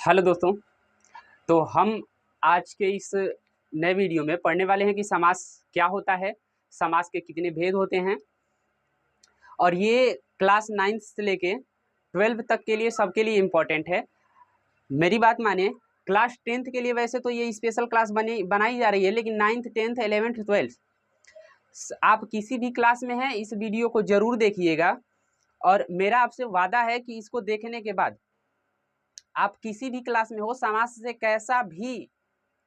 Hello दोस्तों। तो हम आज के इस नए वीडियो में पढ़ने वाले हैं कि समास क्या होता है, समास के कितने भेद होते हैं। और ये क्लास 9th से लेके 12 तक के लिए सबके लिए इम्पोर्टेंट है। मेरी बात माने, क्लास 10th के लिए वैसे तो ये स्पेशल क्लास बनाई जा रही है, लेकिन 9th 10th 11th 12th आप किसी भी क्लास में हैं इस वीडियो को ज़रूर देखिएगा। और मेरा आपसे वादा है कि इसको देखने के बाद आप किसी भी क्लास में हो, समास से कैसा भी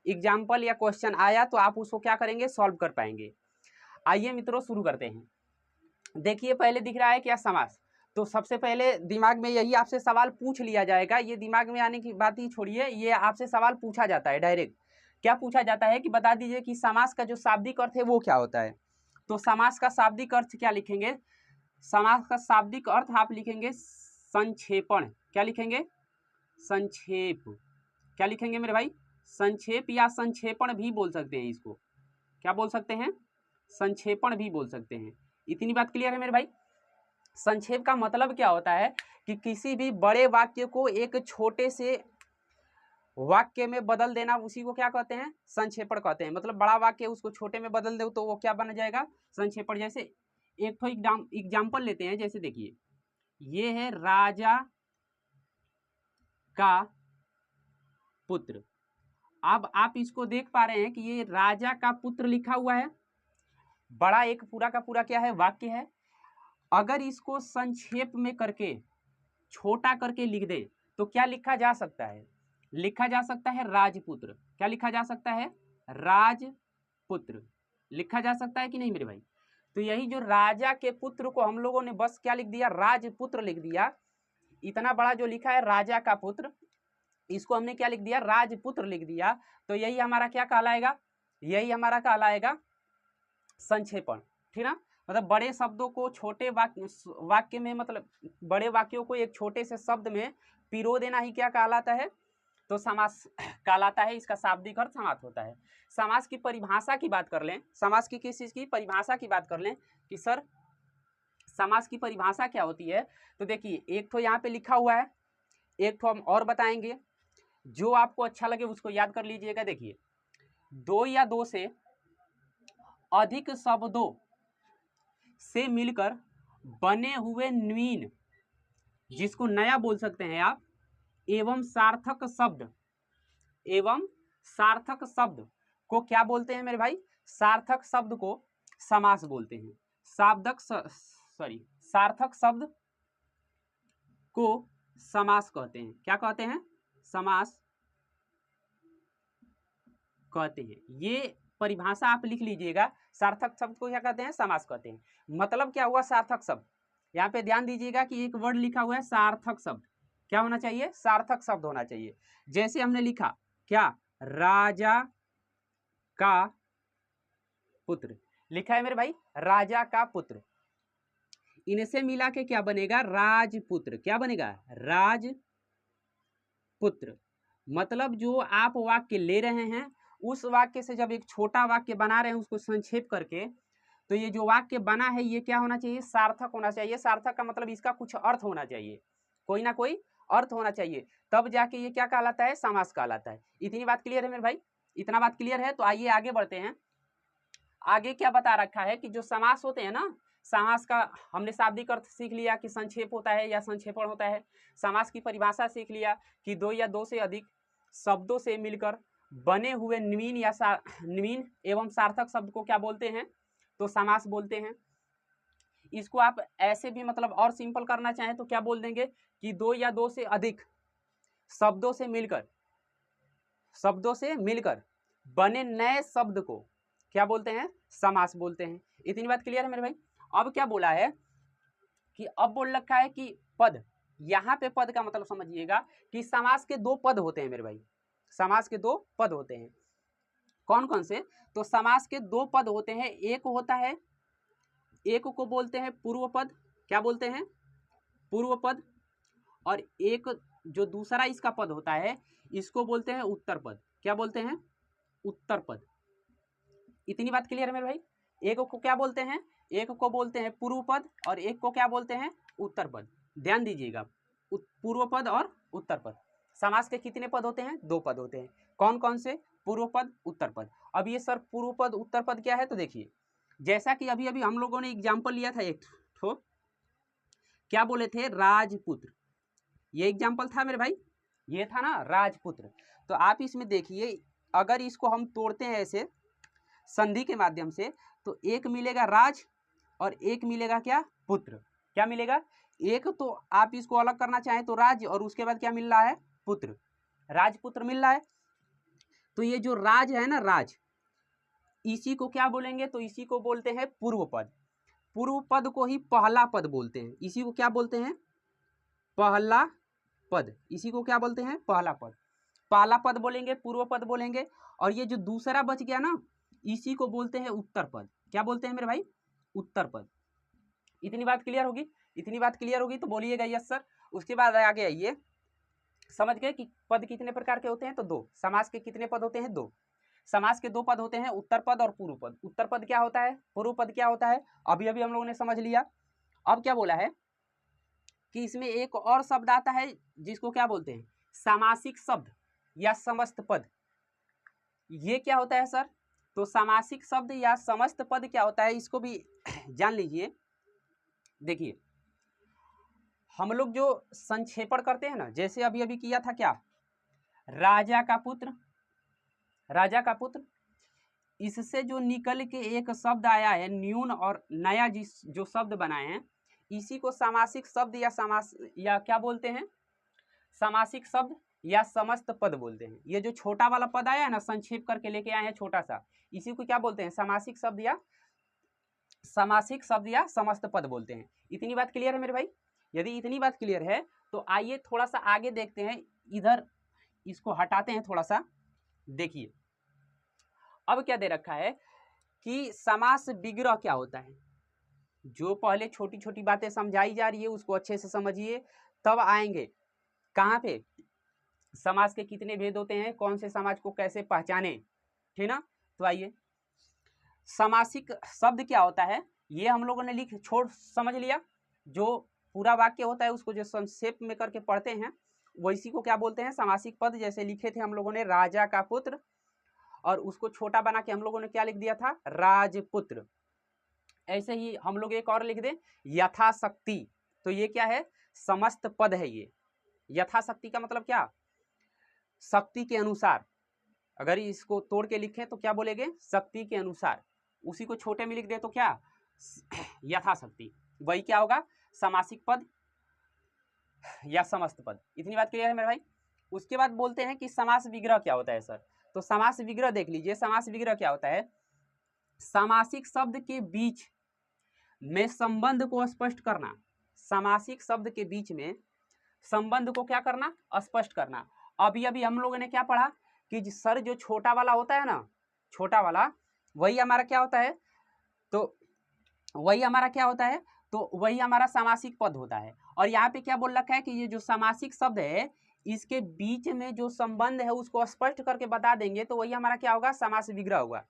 एग्जाम्पल या क्वेश्चन आया तो आप उसको क्या करेंगे, सॉल्व कर पाएंगे। आइए मित्रों शुरू करते हैं। देखिए पहले दिख रहा है क्या, समास। तो सबसे पहले दिमाग में यही आपसे सवाल पूछ लिया जाएगा, ये दिमाग में आने की बात ही छोड़िए, ये आपसे सवाल पूछा जाता है डायरेक्ट। क्या पूछा जाता है कि बता दीजिए कि समास का जो शाब्दिक अर्थ है वो क्या होता है। तो समास का शाब्दिक अर्थ क्या लिखेंगे, समास का शाब्दिक अर्थ आप लिखेंगे संक्षेपण। क्या लिखेंगे, संक्षेप। क्या लिखेंगे मेरे भाई, संक्षेप या संक्षेपण भी बोल सकते हैं इसको। क्या बोल सकते हैं, संक्षेपण भी बोल सकते हैं। इतनी बात क्लियर है मेरे भाई। संक्षेप का मतलब क्या होता है कि किसी भी बड़े वाक्य को एक छोटे से वाक्य में बदल देना, उसी को क्या कहते हैं, संक्षेपण कहते हैं। मतलब बड़ा वाक्य उसको छोटे में बदल दो तो वो क्या बन जाएगा, संक्षेपण। जैसे एक तो एग्जाम्पल लेते हैं, जैसे देखिए ये है राजा का पुत्र। अब आप इसको देख पा रहे हैं कि ये राजा का पुत्र लिखा हुआ है, बड़ा एक पूरा का पूरा क्या है, वाक्य है। अगर इसको संक्षेप में करके छोटा करके लिख दे तो क्या लिखा जा सकता है, लिखा जा सकता है राजपुत्र। क्या लिखा जा सकता है, राजपुत्र लिखा जा सकता है कि नहीं मेरे भाई। तो यही जो राजा के पुत्र को हम लोगों ने बस क्या लिख दिया, राजपुत्र लिख दिया। इतना बड़ा जो लिखा है राजा का पुत्र, इसको हमने क्या लिख दिया, राजपुत्र लिख दिया। तो यही हमारा क्या कहलाएगा, यही हमारा कहलाएगा संक्षेपण। ठीक ना। मतलब बड़े शब्दों को छोटे वाक्य में, मतलब बड़े वाक्यों को एक छोटे से शब्द में पिरो देना ही क्या कहलाता है, तो समास कहलाता है। इसका शाब्दिक अर्थ समास होता है। समास की परिभाषा की बात कर लें, समास की किस चीज की परिभाषा की बात कर लें कि सर समास की परिभाषा क्या होती है। तो देखिए एक तो यहाँ पे लिखा हुआ है, एक तो हम और बताएंगे, जो आपको अच्छा लगे उसको याद कर लीजिएगा। देखिए दो या दो से अधिक शब्दों से मिलकर बने हुए न्वीन, जिसको नया बोल सकते हैं आप, एवं सार्थक शब्द, एवं सार्थक शब्द को क्या बोलते हैं मेरे भाई, सार्थक शब्द को समास बोलते हैं। सार्थक शब्द को समास कहते हैं। क्या कहते हैं, समास कहते हैं। ये परिभाषा आप लिख लीजिएगा, सार्थक शब्द को क्या कहते हैं, समास कहते हैं। मतलब क्या हुआ सार्थक शब्द, यहाँ पे ध्यान दीजिएगा कि एक वर्ड लिखा हुआ है सार्थक शब्द। क्या होना चाहिए, सार्थक शब्द होना चाहिए। जैसे हमने लिखा क्या, राजा का पुत्र लिखा है मेरे भाई, राजा का पुत्र। इनसे मिला के क्या बनेगा, राजपुत्र। क्या बनेगा, राजपुत्र। मतलब जो आप वाक्य ले रहे हैं उस वाक्य से जब एक छोटा वाक्य बना रहे हैं उसको संक्षेप करके, तो ये जो वाक्य बना है ये क्या होना चाहिए, सार्थक होना चाहिए। सार्थक का मतलब इसका कुछ अर्थ होना चाहिए, कोई ना कोई अर्थ होना चाहिए, तब जाके ये क्या कहलाता है, समास कहलाता है। इतनी बात क्लियर है मेरे भाई, इतना बात क्लियर है। तो आइए आगे बढ़ते हैं। आगे क्या बता रखा है कि जो समास होते हैं ना, समास का हमने शाब्दिक अर्थ सीख लिया कि संक्षेप होता है या संक्षेपण होता है। समास की परिभाषा सीख लिया कि दो या दो से अधिक शब्दों से मिलकर बने हुए न्वीन या न्वीन एवं सार्थक शब्द को क्या बोलते हैं, तो समास बोलते हैं। इसको आप ऐसे भी मतलब और सिंपल करना चाहें तो क्या बोल देंगे कि दो या दो से अधिक शब्दों से मिलकर बने नए शब्द को क्या बोलते हैं, समास बोलते हैं। इतनी बात क्लियर है मेरे भाई। अब क्या बोला है कि अब बोल रखा है कि पद, यहाँ पे पद का मतलब समझिएगा कि समास के दो पद होते हैं मेरे भाई, समास के दो पद होते हैं। कौन कौन से, तो समास के दो पद होते हैं। एक होता है, एक को बोलते हैं पूर्व पद। क्या बोलते हैं, पूर्व पद। और एक जो दूसरा इसका पद होता है इसको बोलते हैं उत्तर पद। क्या बोलते हैं, उत्तर पद। इतनी बात क्लियर है मेरे भाई। एक को क्या बोलते हैं, एक को बोलते हैं पूर्व पद और एक को क्या बोलते हैं, उत्तर पद। ध्यान दीजिएगा, पूर्व पद और उत्तर पद। समास के कितने पद होते हैं? 2 पद होते हैं। कौन कौन से? पूर्व पद, उत्तर पद। अब ये सर पूर्व पद उत्तर पद क्या है? तो देखिए, जैसा कि अभी अभी हम लोगों ने एग्जाम्पल लिया था एक ठो, क्या बोले थे? राजपुत्र। ये एग्जाम्पल था मेरे भाई, ये था ना राजपुत्र। तो आप इसमें देखिए, अगर इसको हम तोड़ते हैं ऐसे संधि के माध्यम से, तो एक मिलेगा राज और एक मिलेगा क्या? पुत्र। क्या मिलेगा? एक तो आप इसको अलग करना चाहें तो राज, और उसके बाद क्या मिल रहा है? पुत्र, राजपुत्र मिल रहा है। तो ये जो राज है ना, राज, इसी को क्या बोलेंगे? तो इसी को बोलते हैं पूर्व पद। पूर्व पद को ही पहला पद बोलते हैं। इसी को क्या बोलते हैं? पहला पद। इसी को क्या बोलते हैं? पहला पद। पहला पद बोलेंगे, पूर्व पद बोलेंगे। और ये जो दूसरा बच गया ना, इसी को बोलते हैं उत्तर पद। क्या बोलते हैं मेरे भाई? उत्तर पद। इतनी बात क्लियर होगी? इतनी बात क्लियर होगी तो बोलिएगा यस सर। उसके बाद आगे आइए, समझ गए कि पद कितने प्रकार के होते हैं? तो 2। समास के कितने पद होते हैं? 2। समास के 2 पद होते हैं, उत्तर पद और पूर्व पद। उत्तर पद क्या होता है? पूर्व पद क्या होता है? अभी अभी हम लोगों ने समझ लिया। अब क्या बोला है कि इसमें एक और शब्द आता है जिसको क्या बोलते हैं? सामासिक शब्द या समस्त पद। ये क्या होता है सर? तो सामासिक शब्द या समस्त पद क्या होता है, इसको भी जान लीजिए। देखिए, हम लोग जो संक्षेपण करते हैं ना, जैसे अभी अभी किया था क्या? राजा का पुत्र, राजा का पुत्र, इससे जो निकल के एक शब्द आया है न्यून और नया, जो शब्द बनाए हैं, इसी को सामासिक शब्द या समास या क्या बोलते हैं? सामासिक शब्द या समस्त पद बोलते हैं। ये जो छोटा वाला पद आया है ना, संक्षेप करके लेके आए हैं छोटा सा, इसी को क्या बोलते हैं? सामासिक शब्द या सामासिक शब्द या समस्त पद बोलते हैं। इतनी बात क्लियर है मेरे भाई? यदि इतनी बात क्लियर है तो आइए थोड़ा सा आगे देखते हैं। इधर इसको हटाते हैं थोड़ा सा। देखिए, अब क्या दे रखा है कि समास विग्रह क्या होता है। जो पहले छोटी छोटी बातें समझाई जा रही है उसको अच्छे से समझिए, तब आएंगे कहाँ पे? समाज के कितने भेद होते हैं, कौन से समाज को कैसे पहचाने, ठीक ना? तो आइए, समासिक शब्द क्या होता है ये हम लोगों ने छोड़ समझ लिया। जो पूरा वाक्य होता है उसको जो संक्षेप में करके पढ़ते हैं वैसी को क्या बोलते हैं? समासिक पद। जैसे लिखे थे हम लोगों ने राजा का पुत्र, और उसको छोटा बना के हम लोगों ने क्या लिख दिया था? राजपुत्र। ऐसे ही हम लोग एक और लिख दें, यथाशक्ति। तो ये क्या है? समस्त पद है ये। यथाशक्ति का मतलब क्या? शक्ति के अनुसार। अगर इसको तोड़ के लिखें तो क्या बोलेंगे? शक्ति के अनुसार। उसी को छोटे में लिख दे तो क्या? यथाशक्ति। वही क्या होगा? समासिक पद या समस्त पद। इतनी बात क्लियर है मेरे भाई? उसके बाद बोलते हैं कि समास विग्रह क्या होता है सर। तो समास विग्रह देख लीजिए। समास विग्रह क्या होता है? सामासिक शब्द के बीच में संबंध को स्पष्ट करना। सामासिक शब्द के बीच में संबंध को क्या करना? स्पष्ट करना। अभी अभी हम लोगों ने क्या पढ़ा कि सर जो छोटा वाला होता है ना, छोटा वाला, वही हमारा क्या होता है? तो वही हमारा क्या होता है? तो वही हमारा सामासिक पद होता है। और यहाँ पे क्या बोल रखा है कि ये जो सामासिक शब्द है इसके बीच में जो संबंध है उसको स्पष्ट करके बता देंगे तो वही हमारा क्या होगा? समास विग्रह होगा।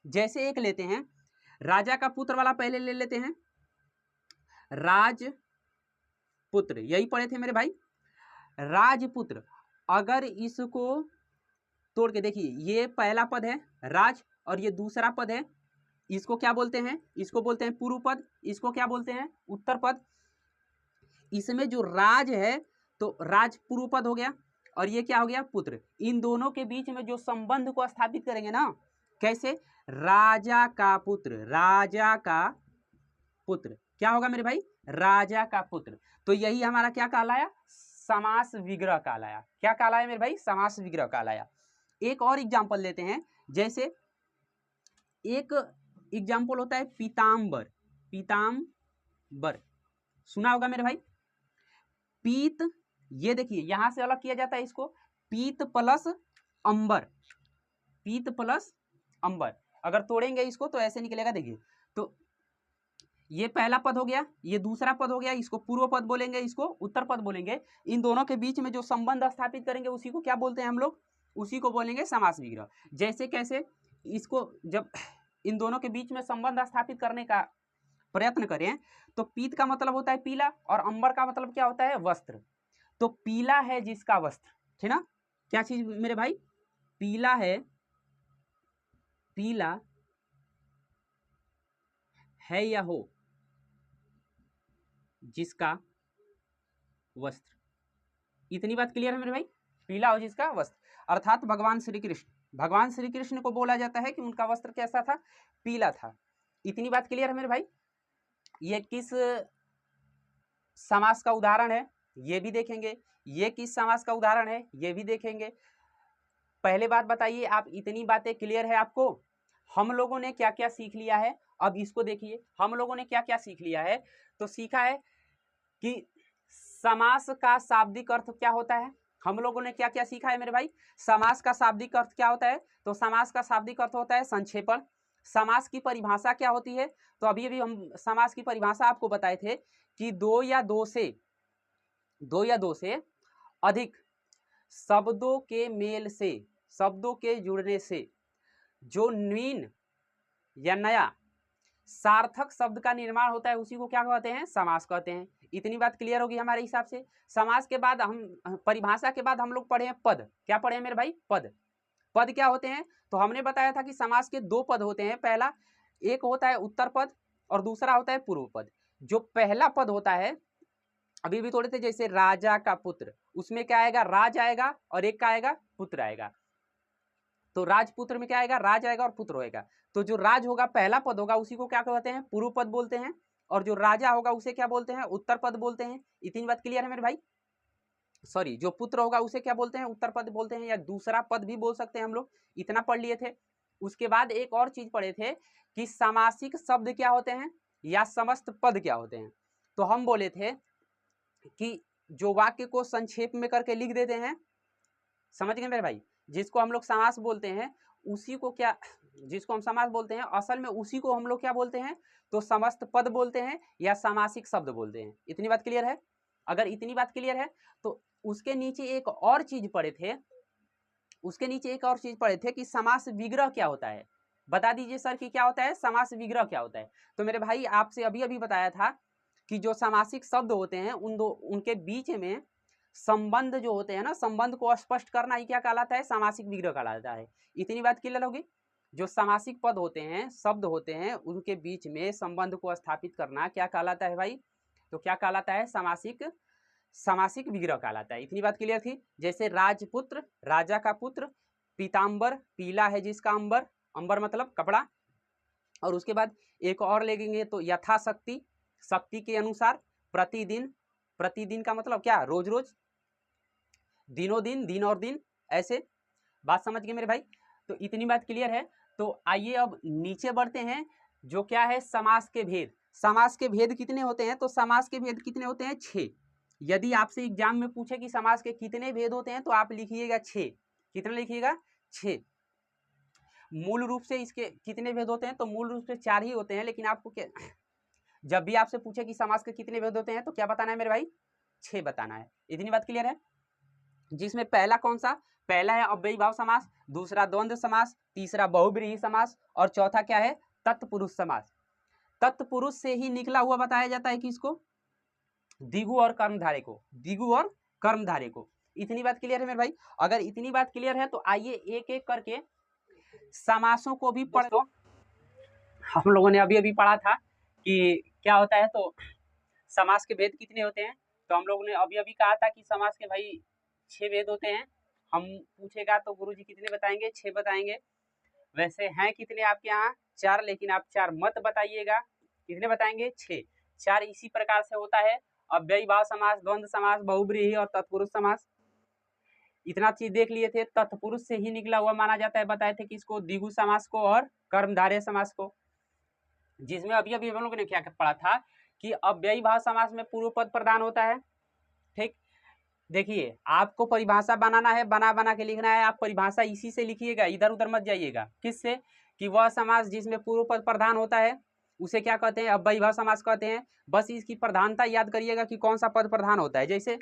जैसे एक लेते हैं, राजा का पुत्र वाला पहले ले लेते हैं, राजपुत्र, यही पढ़े थे मेरे भाई, राजपुत्र। अगर इसको तोड़ के देखिए, ये पहला पद है राज और ये दूसरा पद है, इसको क्या बोलते हैं? इसको बोलते हैं पूर्व पद। इसको क्या बोलते हैं? उत्तर पद। इसमें जो राज है तो राज पूर्व पद हो गया, और ये क्या हो गया? पुत्र। इन दोनों के बीच में जो संबंध को स्थापित करेंगे ना, कैसे? राजा का पुत्र, राजा का पुत्र क्या होगा मेरे भाई? राजा का पुत्र। तो यही हमारा क्या कहलाया? समास विग्रह कहलाया। क्या कहलाया मेरे भाई? समास विग्रह कहलाया। एक और एग्जाम्पल लेते हैं। जैसे एक एग्जाम्पल होता है पीताम्बर। पीताम्बर सुना होगा मेरे भाई। पीत, ये देखिए यहां से अलग किया जाता है इसको, पीत प्लस अंबर। पीत प्लस अंबर अगर तोड़ेंगे इसको तो ऐसे निकलेगा। देखिए, तो ये पहला पद हो गया, ये दूसरा पद हो गया, इसको पूर्व पद बोलेंगे, इसको उत्तर पद बोलेंगे। इन दोनों के बीच में जो संबंध स्थापित करेंगे उसी को क्या बोलते हैं हम लोग? उसी को बोलेंगे समास विग्रह। जैसे कैसे? इसको जब इन दोनों के बीच में संबंध स्थापित करने का प्रयत्न करें तो पीत का मतलब होता है पीला और अंबर का मतलब क्या होता है? वस्त्र। तो पीला है जिसका वस्त्र, है ना, क्या चीज मेरे भाई, पीला है, पीला है या हो जिसका वस्त्र, इतनी बात क्लियर है मेरे भाई, पीला हो जिसका वस्त्र, अर्थात भगवान श्री कृष्ण, भगवान श्री कृष्ण को बोला जाता है कि उनका वस्त्र कैसा था, पीला था। इतनी बात क्लियर है मेरे भाई। ये किस समास का उदाहरण है ये भी देखेंगे, ये किस समास का उदाहरण है ये भी देखेंगे। पहले बात बताइए, आप इतनी बातें क्लियर है आपको, हम लोगों ने क्या क्या सीख लिया है। अब इसको देखिए, हम लोगों ने क्या क्या सीख लिया है। तो सीखा है कि समास का शाब्दिक अर्थ क्या होता है। हम लोगों ने क्या क्या सीखा है मेरे भाई, समास का शाब्दिक अर्थ क्या होता है। तो समास का शाब्दिक अर्थ होता है संक्षेपण। समास की परिभाषा क्या होती है, तो अभी अभी हम समास की परिभाषा आपको बताए थे कि दो या दो से अधिक शब्दों के मेल से, शब्दों के जुड़ने से जो नवीन या नया सार्थक शब्द का निर्माण होता है उसी को क्या कहते हैं, समास कहते हैं। इतनी बात क्लियर होगी हमारे हिसाब से। समास के बाद हम परिभाषा के बाद हम लोग पढ़े हैं पद। क्या पढ़े हैं मेरे भाई, पद। पद क्या होते हैं, तो हमने बताया था कि समास के दो पद होते हैं। पहला एक होता है उत्तर पद और दूसरा होता है पूर्व पद। जो पहला पद होता है, अभी भी थोड़े थे, जैसे राजा का पुत्र, उसमें क्या आएगा, राज आएगा और एक का आएगा पुत्र आएगा। तो राजपुत्र में क्या आएगा, राज आएगा और पुत्र होएगा। तो जो राज होगा पहला पद होगा उसी को क्या कहते हैं, पूर्व पद बोलते हैं, और जो राजा होगा उसे क्या बोलते हैं, उत्तर पद बोलते हैं। इतनी बात क्लियर है मेरे भाई। सॉरी, जो पुत्र होगा उसे क्या बोलते हैं, उत्तर पद बोलते हैं, या दूसरा पद भी बोल सकते हैं हम लोग। इतना पढ़ लिए थे। उसके बाद एक और चीज पढ़े थे कि सामासिक शब्द क्या होते हैं या समस्त पद क्या होते हैं। तो हम बोले थे कि जो वाक्य को संक्षेप में करके लिख देते हैं, समझ गए मेरे भाई, जिसको हम लोग समास बोलते हैं, उसी को क्या, जिसको हम समास बोलते हैं असल में उसी को हम लोग क्या बोलते हैं, तो समस्त पद बोलते हैं या सामासिक शब्द बोलते हैं। इतनी बात क्लियर है। अगर इतनी बात क्लियर है तो उसके नीचे एक और चीज पढ़े थे, उसके नीचे एक और चीज पढ़े थे कि समास विग्रह क्या होता है। बता दीजिए सर कि क्या होता है, समास विग्रह क्या होता है। तो मेरे भाई आपसे अभी अभी बताया था कि जो सामासिक शब्द होते हैं उनके बीच में संबंध जो होते हैं ना, संबंध को स्पष्ट करना ही क्या कहलाता है, सामासिक विग्रह कहलाता है। इतनी बात क्लियर होगी। जो सामासिक पद होते हैं, शब्द होते हैं, उनके बीच में संबंध को स्थापित करना क्या कहलाता है भाई, तो क्या कहलाता है, सामासिक विग्रह कहलाता है। इतनी बात क्लियर थी। जैसे राजपुत्र, राजा का पुत्र, पीताम्बर, पीला है जिसका अंबर, अंबर मतलब कपड़ा, और उसके बाद एक और लेंगे तो यथाशक्ति, शक्ति के अनुसार, प्रतिदिन, प्रतिदिन का मतलब क्या, रोज रोज, दिनों दिन, दिन और दिन, ऐसे। बात समझ गए मेरे भाई। तो इतनी बात क्लियर है। तो आइए अब नीचे बढ़ते हैं, जो क्या है, समास के भेद। समास के भेद कितने होते हैं, तो समास के भेद कितने होते हैं, 6। यदि आपसे एग्जाम में पूछे कि समास के कितने भेद होते हैं तो आप लिखिएगा 6। कितना लिखिएगा, 6। मूल रूप से इसके कितने भेद होते हैं, तो मूल रूप से 4 ही होते हैं, लेकिन आपको क्या, जब भी आपसे पूछे कि समास के कितने भेद होते हैं तो क्या बताना है मेरे भाई, 6 बताना है। इतनी बात क्लियर है। जिसमें पहला कौन सा, पहला है अव्ययी भाव समास, दूसरा द्वंद्व समास, तीसरा बहुब्रीहि समास, और चौथा क्या है, तत्पुरुष समास। तत्पुरुष से ही निकला हुआ बताया जाता है कि इसको दिगु और कर्मधारे को, दिगु और कर्मधारे को। इतनी बात क्लियर है मेरे भाई। अगर इतनी बात क्लियर है तो आइए एक एक करके समासों को भी पढ़। तो हम लोगों ने अभी अभी पढ़ा था कि क्या होता है, तो समास के भेद कितने होते हैं। तो हम लोगों ने अभी अभी कहा था कि समास के भाई 6 भेद होते हैं। हम पूछेगा तो गुरुजी कितने बताएंगे, 6 बताएंगे। वैसे हैं कितने आपके यहाँ, 4, लेकिन आप 4 मत बताइएगा। कितने बताएंगे, 6। 4 इसी प्रकार से होता है, अव्ययी भाव समास, द्वंद्व समास, बहुब्रीहि और तत्पुरुष समास। इतना चीज देख लिए थे। तत्पुरुष से ही निकला हुआ माना जाता है, बताए थे कि इसको द्विगु समास को और कर्मधारय समास को। जिसमें अभी अभी हम लोगों ने क्या पढ़ा था कि अव्ययी भाव समास में पूर्व पद प्रधान होता है। ठीक, देखिए आपको परिभाषा बनाना है, बना बना के लिखना है। आप परिभाषा इसी से लिखिएगा, इधर उधर मत जाइएगा। किससे, कि वह समास जिसमें पूर्व पद प्रधान होता है उसे क्या कहते हैं, अव्ययी भाव समास कहते हैं। बस इसकी प्रधानता याद करिएगा कि कौन सा पद प्रधान होता है। जैसे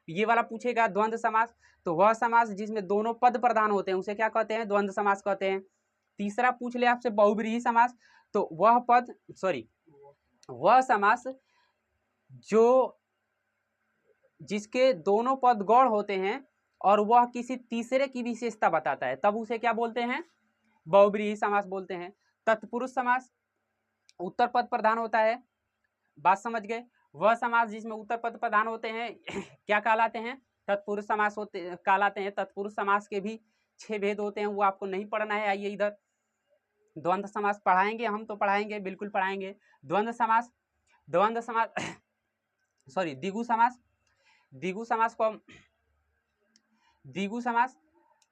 ये वाला पूछेगा द्वंद्व समास, तो वह समास जिसमें दोनों पद प्रधान होते हैं उसे क्या कहते हैं, द्वंद्व समास कहते हैं। तीसरा पूछ ले आपसे बहुब्रीहि समास, तो वह समास जो जिसके दोनों पद गौड़ होते हैं और वह किसी तीसरे की विशेषता बताता है तब उसे क्या बोलते हैं, बहुब्रीहि समास बोलते हैं। तत्पुरुष समास उत्तर पद प्रधान होता है, बात समझ गए। वह समास जिसमें उत्तर पद प्रधान होते हैं क्या कहलाते हैं, तत्पुरुष समास होते कहलाते हैं। तत्पुरुष समास के भी 6 भेद होते हैं, वो आपको नहीं पढ़ना है। आइए इधर द्वंद्व समास पढ़ाएंगे, हम तो पढ़ाएंगे, बिल्कुल पढ़ाएंगे। द्वंद्व समास सॉरी द्विगु समास, द्विगु समास को द्विगु समास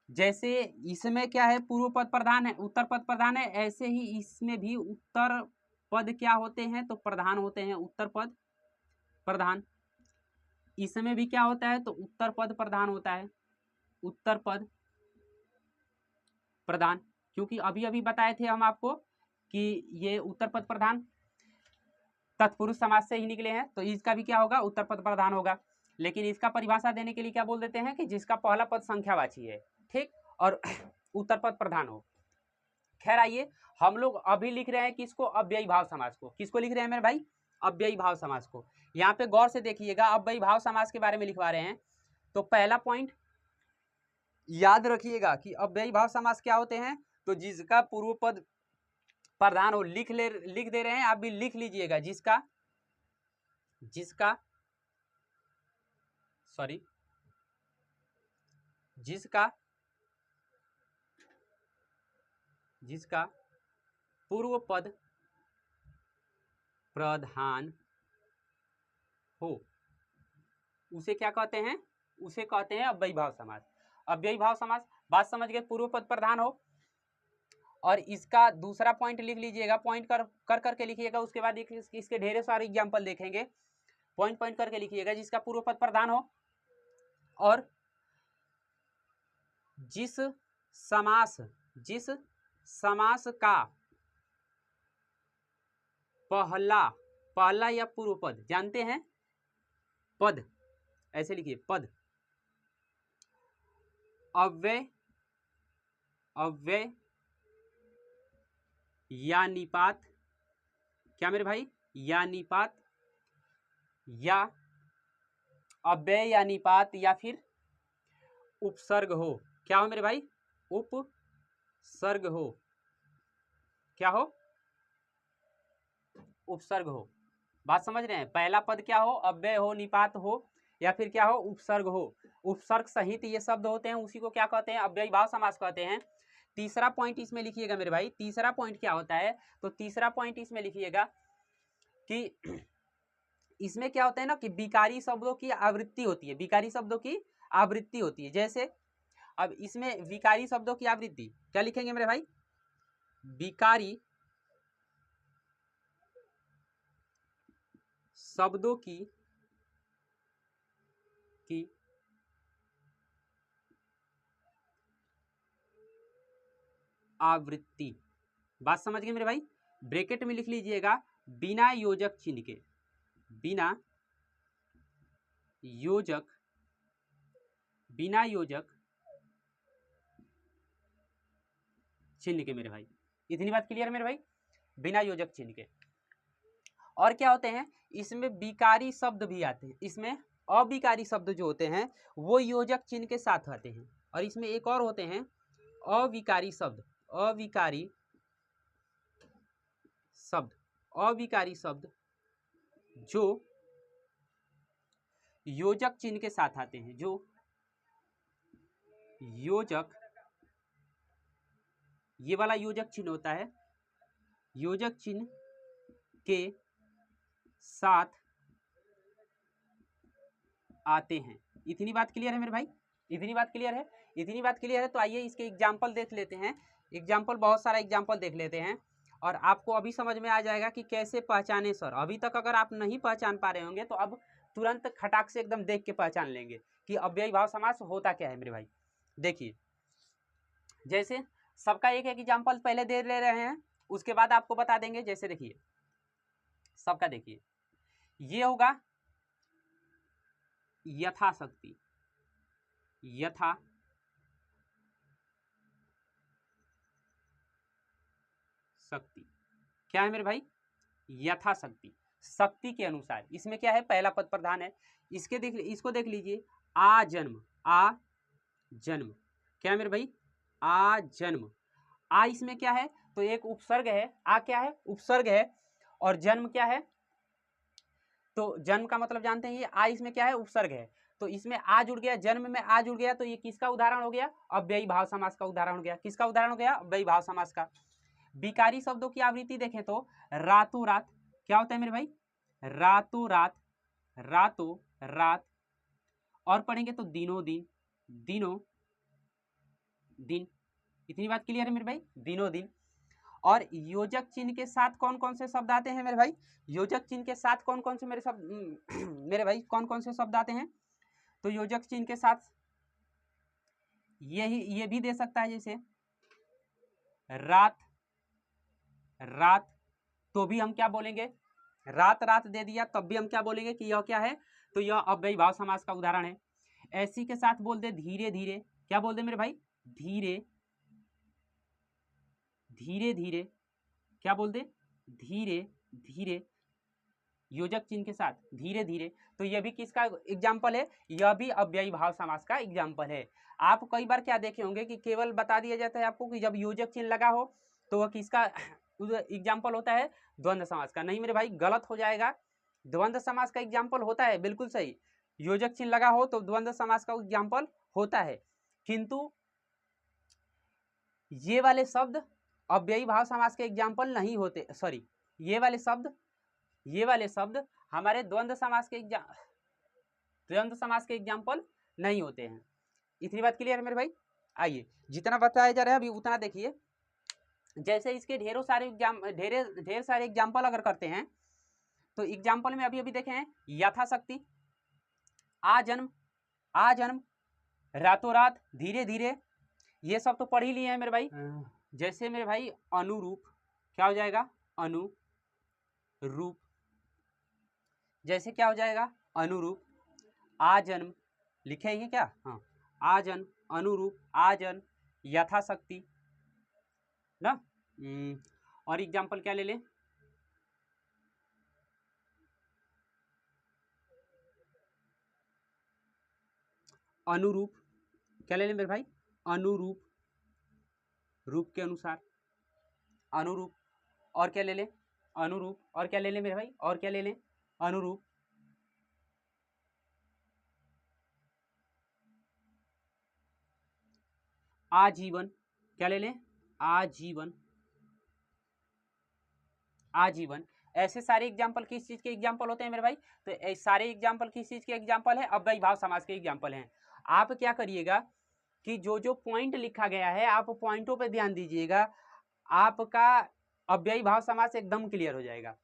जैसे इसमें क्या है, पूर्व पद प्रधान है, उत्तर पद प्रधान है, ऐसे ही इसमें भी उत्तर पद क्या होते हैं, तो प्रधान होते हैं, उत्तर पद प्रधान। इसमें भी क्या होता है, तो उत्तर पद प्रधान होता है, उत्तर पद प्रधान। क्योंकि अभी अभी बताए थे हम आपको कि ये उत्तर पद प्रधान तत्पुरुष समास से ही निकले हैं, तो इसका भी क्या होगा, उत्तर पद प्रधान होगा। लेकिन इसका परिभाषा देने के लिए क्या बोल देते हैं कि जिसका पहला पद संख्यावाची है, ठीक, और उत्तर पद प्रधान हो। खैर आइए, हम लोग अभी लिख रहे हैं किसको, अव्ययी भाव समास को। किसको लिख रहे हैं मेरे भाई, अव्ययी भाव समास को। यहाँ पे गौर से देखिएगा, अव्ययी भाव समास के बारे में लिखवा रहे हैं। तो पहला पॉइंट याद रखिएगा कि अव्ययी भाव समास क्या होते हैं, तो जिसका पूर्व पद प्रधान हो, लिख दे रहे हैं, आप भी लिख लीजिएगा, जिसका पूर्व पद प्रधान हो, उसे क्या कहते हैं, उसे कहते हैं अव्ययी भाव समास। अव्ययी भाव समास, बात समझ गए, पूर्व पद प्रधान हो। और इसका दूसरा पॉइंट लिख लीजिएगा, पॉइंट कर करके लिखिएगा, उसके बाद इसके ढेर सारे एग्जाम्पल देखेंगे। पॉइंट करके लिखिएगा, जिसका पूर्व पद प्रधान हो और जिस समास का पहला या पूर्व पद, जानते हैं पद, ऐसे लिखिए, पद अव्यय या निपात, क्या मेरे भाई, या निपात या अव्यय या निपात या फिर उपसर्ग हो। क्या हो मेरे भाई, उपसर्ग हो। क्या हो, उपसर्ग हो। बात समझ रहे हैं, पहला पद क्या हो, अव्यय हो, निपात हो, या फिर क्या हो, उपसर्ग हो। उपसर्ग सहित ये शब्द होते हैं, उसी को क्या कहते हैं, अव्ययी भाव समास कहते हैं। तीसरा पॉइंट इसमें लिखिएगा मेरे भाई, तीसरा पॉइंट क्या होता है, तो तीसरा पॉइंट इसमें लिखिएगा कि इसमें क्या होता है ना कि विकारी शब्दों की आवृत्ति होती है, विकारी शब्दों की आवृत्ति होती है। जैसे अब इसमें विकारी शब्दों की आवृत्ति क्या लिखेंगे मेरे भाई, विकारी शब्दों की आवृत्ति। बात समझ गए मेरे भाई, ब्रैकेट में लिख लीजिएगा, बिना योजक चिन्ह के, बिना योजक चिन्ह के मेरे भाई। इतनी बात क्लियर मेरे भाई, बिना योजक चिन्ह के। और क्या होते हैं, इसमें विकारी शब्द भी आते हैं, इसमें अविकारी शब्द जो होते हैं वो योजक चिन्ह के साथ आते हैं। और इसमें एक और होते हैं अविकारी शब्द, अविकारी शब्द जो योजक चिन्ह के साथ आते हैं, जो योजक, ये वाला योजक चिन्ह होता है, योजक चिन्ह के साथ आते हैं। इतनी बात क्लियर है मेरे भाई, इतनी बात क्लियर है, इतनी बात क्लियर है। तो आइए इसके एग्जाम्पल देख लेते हैं, एग्जाम्पल, बहुत सारा एग्जाम्पल देख लेते हैं, और आपको अभी समझ में आ जाएगा कि कैसे पहचाने सर। अभी तक अगर आप नहीं पहचान पा रहे होंगे तो अब तुरंत खटाक से एकदम देख के पहचान लेंगे कि अव्ययी भाव समास होता क्या है मेरे भाई। देखिए, जैसे सबका एक एक एग्जाम्पल पहले दे ले रहे हैं, उसके बाद आपको बता देंगे। जैसे देखिए सबका, देखिए ये होगा यथाशक्ति, यथाशक्ति क्या है मेरे भाई, यथाशक्ति, शक्ति के अनुसार। इसमें क्या है, पहला पद प्रधान है। इसको देख लीजिए, आ जन्म, आ जन्म, क्या मेरे भाई, आ जन्म। आ इसमें क्या है, तो एक उपसर्ग है, आ क्या है, उपसर्ग है, और जन्म क्या है, तो जन्म का मतलब जानते हैं, ये आ इसमें क्या है, उपसर्ग है, तो इसमें आ जुड़ गया, जन्म में आ जुड़ गया, तो ये किसका उदाहरण हो गया, अव्ययी भाव समास का उदाहरण हो गया। किसका उदाहरण हो गया, अव्ययी भाव समास का। विकारी शब्दों की आवृत्ति देखें तो रातों रात, क्या होता है मेरे भाई, रातों रात, रातों रात, और पढ़ेंगे तो दिनों दिन, दिनों दिन, इतनी बात क्लियर है मेरे भाई, दिनों दिन। और योजक चिन्ह के साथ कौन कौन से शब्द आते हैं मेरे भाई, योजक चिन्ह के साथ कौन कौन से मेरे शब्द मेरे भाई कौन कौन से शब्द आते हैं, तो योजक चिन्ह के साथ ये भी दे सकता है, जैसे रात, रात, तो भी हम क्या बोलेंगे, रात रात दे दिया तब भी हम क्या बोलेंगे कि यह क्या है, तो यह अव्ययी भाव समास का उदाहरण है। ऐसी के साथ बोल दे धीरे धीरे, क्या बोल दे मेरे भाई, धीरे धीरे धीरे, क्या बोल दे, धीरे धीरे, योजक चिन्ह के साथ धीरे धीरे, तो यह भी किसका एग्जाम्पल है, यह भी अव्ययी भाव समास का एग्जाम्पल है। आप कई बार क्या देखे होंगे कि केवल बता दिया जाता है आपको कि जब योजक चिन्ह लगा हो तो वह किसका एग्जाम्पल होता है, द्वंद्व समास का। नहीं मेरे भाई, गलत हो जाएगा, द्वंद्व समास का एग्जाम्पल होता है, बिल्कुल सही, योजक चिन्ह लगा हो तो द्वंद्व समास का एग्जाम्पल होता है, किंतु ये वाले शब्द अव्ययी भाव समास के एग्जाम्पल नहीं होते, सॉरी, ये वाले शब्द हमारे द्वंद्व समास के एग्जाम्पल नहीं होते हैं। इतनी बात क्लियर है मेरे भाई। आइए, जितना बताया जा रहा है अभी उतना देखिए। जैसे इसके ढेर सारे एग्जाम्पल अगर करते हैं, तो एग्जाम्पल में अभी अभी देखे हैं, यथाशक्ति, आ जन्म, रातों रात, धीरे धीरे, ये सब तो पढ़ ही लिए हैं मेरे भाई। जैसे मेरे भाई अनुरूप, क्या हो जाएगा, अनुरूप, जैसे क्या हो जाएगा, अनुरूप, आजन्म, लिखेंगे क्या, हाँ, आजन्म, अनुरूप, आजन्म, यथाशक्ति ना। और एग्जाम्पल क्या ले लें, अनुरूप, क्या ले लें मेरे भाई, अनुरूप, रूप के अनुसार, अनुरूप, और क्या ले लें, अनुरूप, और क्या ले लें मेरे भाई, और क्या ले लें, अनुरूप, आजीवन, क्या ले लें, आजीवन, आजीवन। ऐसे सारे एग्जाम्पल किस चीज के एग्जाम्पल होते हैं मेरे भाई, तो सारे एग्जाम्पल किस चीज के एग्जाम्पल है, अव्ययी भाव समास के एग्जाम्पल हैं। आप क्या करिएगा कि जो जो पॉइंट लिखा गया है आप पॉइंटों पे ध्यान दीजिएगा, आपका अव्ययी भाव समास एकदम क्लियर हो जाएगा।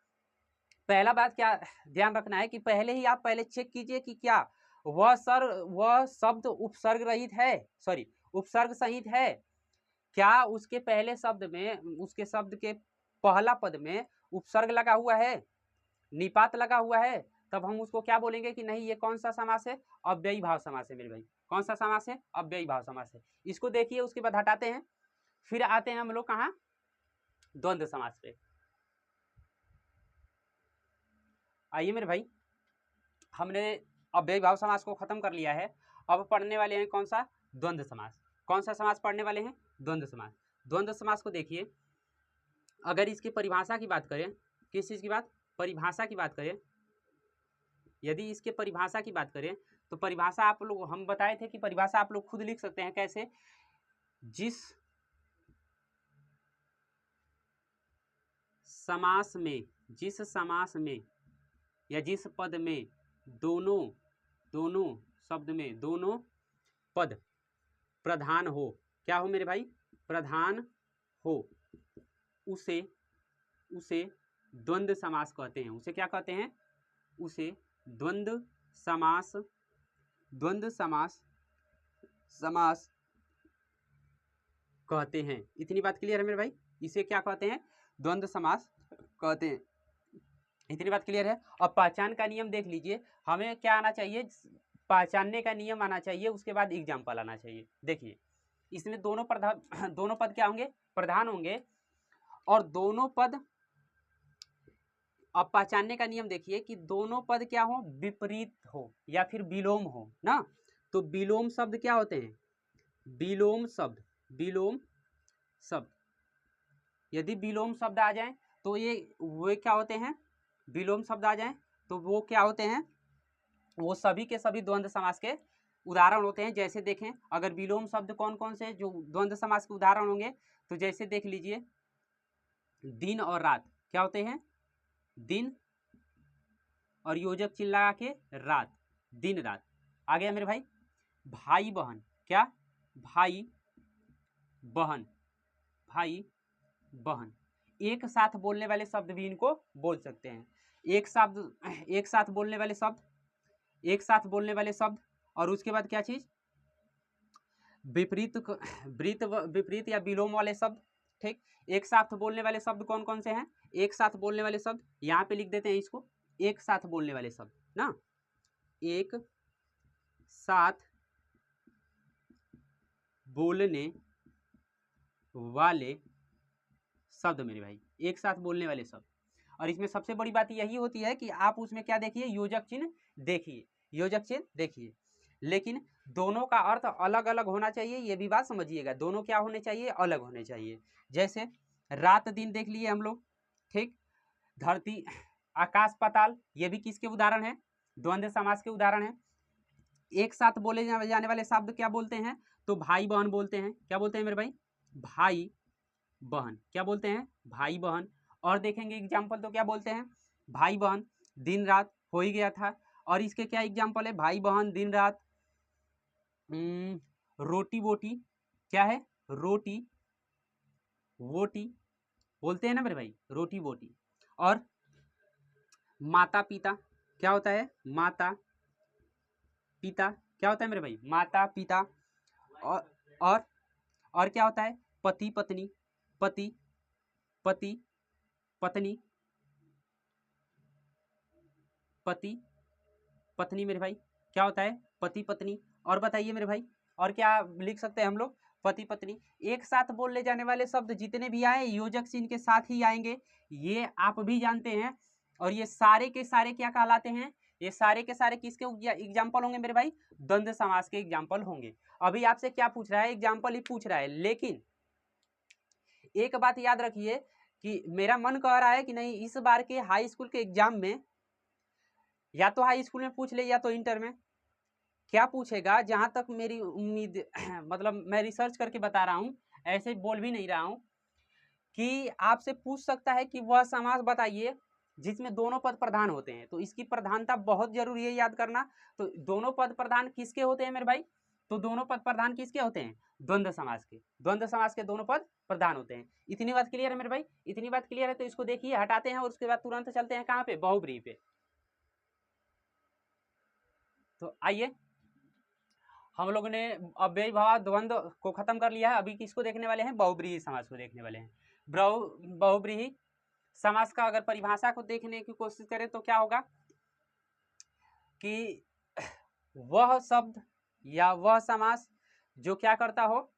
पहला बात क्या ध्यान रखना है कि पहले ही आप पहले चेक कीजिए कि क्या वह शब्द उपसर्ग रहित है, सॉरी उपसर्ग सहित है, क्या उसके पहले शब्द में, उसके शब्द के पहला पद में उपसर्ग लगा हुआ है, निपात लगा हुआ है, तब हम उसको क्या बोलेंगे कि नहीं ये कौन सा समास है, अव्ययी भाव समास है मेरे भाई। कौन सा समास है, अव्ययी भाव समास है। इसको देखिए, उसके बाद हटाते हैं, फिर आते हैं हम लोग कहाँ, द्वंद्व समास पे। आइए मेरे भाई, हमने अव्ययी भाव समास को खत्म कर लिया है, अब पढ़ने वाले हैं कौन सा, द्वंद्व समास। कौन सा समास पढ़ने वाले हैं, द्वंद्व समास। द्वंद्व समास को देखिए, अगर इसकी परिभाषा की बात करें, किस चीज़ की बात, परिभाषा की बात करें, यदि इसके परिभाषा की बात करें तो परिभाषा आप लोग, हम बताए थे कि परिभाषा आप लोग खुद लिख सकते हैं, कैसे, जिस समास में या जिस पद में दोनों शब्द में दोनों पद प्रधान हो, क्या हो मेरे भाई, प्रधान हो, उसे द्वंद्व समास कहते हैं। उसे क्या कहते हैं, उसे द्वंद्व समास कहते हैं। इतनी बात क्लियर है मेरे भाई, इसे क्या कहते हैं, द्वंद्व समास कहते हैं। इतनी बात क्लियर है। और पहचान का नियम देख लीजिए, हमें क्या आना चाहिए, पहचानने का नियम आना चाहिए, उसके बाद एग्जाम्पल आना चाहिए। देखिए इसमें दोनों पद क्या होंगे, प्रधान होंगे, और दोनों पद, अब पहचानने का नियम देखिए कि दोनों पद क्या हो, विपरीत हो या फिर विलोम हो ना। तो विलोम शब्द क्या होते हैं, विलोम शब्द, विलोम शब्द, यदि विलोम शब्द आ जाए तो ये वे क्या होते हैं, विलोम शब्द आ जाए तो वो क्या होते हैं, वो सभी के सभी द्वंद्व समास के उदाहरण होते हैं। जैसे देखें, अगर विलोम शब्द कौन कौन से जो द्वंद्व समास के उदाहरण होंगे, तो जैसे देख लीजिए, दिन और रात क्या होते हैं, दिन और योजक चिन्ह लगा के रात, दिन रात। आ गया मेरे भाई। भाई बहन, क्या, भाई बहन, भाई बहन। एक साथ बोलने वाले शब्द भी इनको बोल सकते हैं। एक साथ बोलने वाले शब्द, एक साथ बोलने वाले शब्द, और उसके बाद क्या चीज, विपरीत या विलोम वाले शब्द। ठीक, एक साथ बोलने वाले शब्द कौन कौन से हैं, एक साथ बोलने वाले शब्द यहाँ पे लिख देते हैं इसको, एक साथ बोलने वाले शब्द ना, एक साथ बोलने वाले शब्द मेरे भाई, एक साथ बोलने वाले शब्द। और इसमें सबसे बड़ी बात यही होती है कि आप उसमें क्या देखिए, योजक चिन्ह देखिए, योजक चिन्ह देखिए, लेकिन दोनों का अर्थ अलग अलग होना चाहिए, ये भी बात समझिएगा, दोनों क्या होने चाहिए, अलग होने चाहिए। जैसे रात दिन देख लिए हम लोग, ठीक, धरती आकाश पाताल, ये भी किसके उदाहरण है, द्वंद्व समास के उदाहरण है। एक साथ बोले जाने वाले शब्द क्या बोलते हैं, तो भाई बहन बोलते हैं। क्या बोलते हैं मेरे भाई, भाई बहन, क्या बोलते हैं, भाई बहन। और देखेंगे एग्जाम्पल तो क्या बोलते हैं, भाई बहन दिन रात हो ही गया था। और इसके क्या एग्जाम्पल है, भाई बहन दिन रात, रोटी वोटी, क्या है, रोटी वोटी बोलते हैं ना मेरे भाई, रोटी वोटी। और माता पिता क्या होता है, माता पिता क्या होता है मेरे भाई, माता पिता। और और और क्या होता है, पति पत्नी, पति पति पत्नी, पति पत्नी मेरे भाई, क्या होता है, पति पत्नी। और बताइए मेरे भाई, और क्या लिख सकते हैं हम लोग, पति पत्नी। एक साथ बोलने जाने वाले शब्द जितने भी आए योजक चिन्ह के साथ ही आएंगे, ये आप भी जानते हैं। और ये सारे के सारे क्या कहलाते हैं, ये सारे के सारे किसके एग्जाम्पल होंगे मेरे भाई, द्वंद्व समास के एग्जाम्पल होंगे। अभी आपसे क्या पूछ रहा है, एग्जाम्पल ही पूछ रहा है। लेकिन एक बात याद रखिए कि मेरा मन कह रहा है कि नहीं, इस बार के हाई स्कूल के एग्जाम में, या तो हाई स्कूल में पूछ ले या तो इंटर में, क्या पूछेगा, जहां तक मेरी उम्मीद मतलब मैं रिसर्च करके बता रहा हूं, ऐसे बोल भी नहीं रहा हूं, कि आपसे पूछ सकता है कि वह समास बताइए जिसमें दोनों पद प्रधान होते हैं। तो इसकी प्रधानता बहुत जरूरी है याद करना। तो दोनों पद प्रधान किसके होते हैं मेरे भाई, तो दोनों पद प्रधान किसके होते हैं, द्वंद्व समास के, द्वंद्व समास के दोनों पद प्रधान होते हैं। इतनी बात क्लियर है मेरे भाई, इतनी बात क्लियर है। तो इसको देखिए, हटाते हैं और उसके बाद तुरंत चलते हैं कहाँ पे, बहुब्रीहि पे। तो आइए, हम लोगों ने अव्ययी भाव द्वंद्व को खत्म कर लिया है। अभी किसको देखने वाले हैं, बहुब्रीहि समास को देखने वाले हैं। बहुब्रीहि समास का अगर परिभाषा को देखने की कोशिश करें तो क्या होगा कि वह शब्द या वह समास जो क्या करता हो,